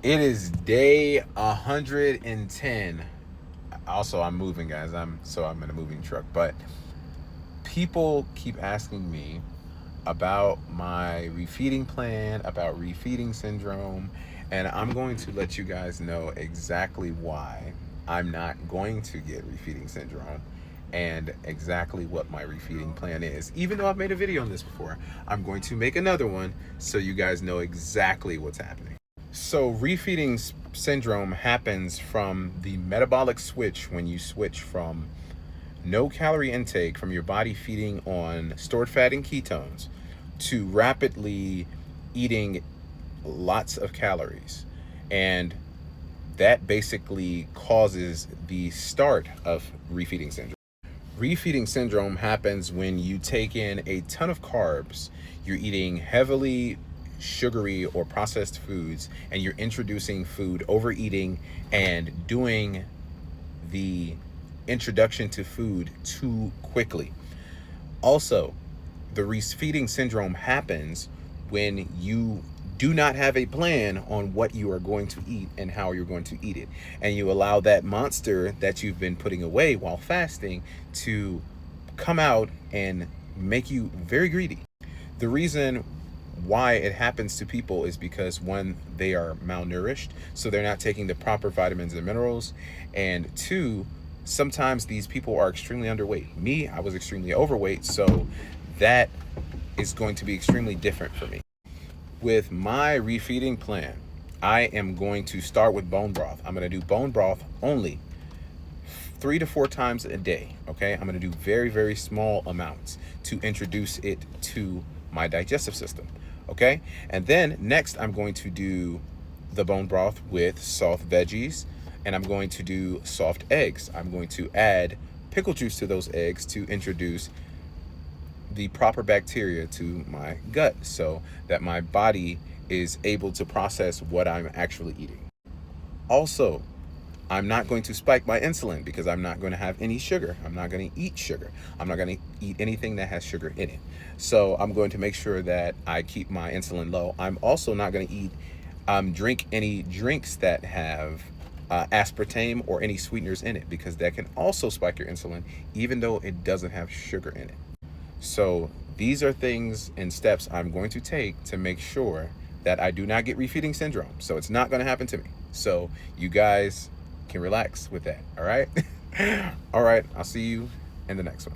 It is day 110. Also, I'm moving, guys. I'm in a moving truck. But people keep asking me about my refeeding plan, about refeeding syndrome, and I'm going to let you guys know exactly why I'm not going to get refeeding syndrome and exactly what my refeeding plan is. Even though I've made a video on this before, I'm going to make another one so you guys know exactly what's happening. So refeeding syndrome happens from the metabolic switch when you switch from no calorie intake from your body feeding on stored fat and ketones to rapidly eating lots of calories. And that basically causes the start of refeeding syndrome. Refeeding syndrome happens when you take in a ton of carbs, you're eating heavily sugary or processed foods, and you're introducing food, overeating, and doing the introduction to food too quickly. Also, the refeeding syndrome happens when you do not have a plan on what you are going to eat and how you're going to eat it. And you allow that monster that you've been putting away while fasting to come out and make you very greedy. The reason why it happens to people is because one, they are malnourished, so they're not taking the proper vitamins and minerals, and two, sometimes these people are extremely underweight. Me, I was extremely overweight, so that is going to be extremely different for me. With my refeeding plan, I am going to start with bone broth. I'm going to do bone broth only 3 to 4 times a day. Okay, I'm going to do very, very small amounts to introduce it to my digestive system. Okay, and then next I'm going to do the bone broth with soft veggies, and I'm going to do soft eggs. I'm going to add pickle juice to those eggs to introduce the proper bacteria to my gut so that my body is able to process what I'm actually eating. Also, I'm not going to spike my insulin because I'm not going to have any sugar. I'm not going to eat sugar. I'm not going to eat anything that has sugar in it. So I'm going to make sure that I keep my insulin low. I'm also not going to eat, drink any drinks that have aspartame or any sweeteners in it, because that can also spike your insulin even though it doesn't have sugar in it. So these are things and steps I'm going to take to make sure that I do not get refeeding syndrome. So it's not going to happen to me. So you guys can relax with that. All right. All right. I'll see you in the next one.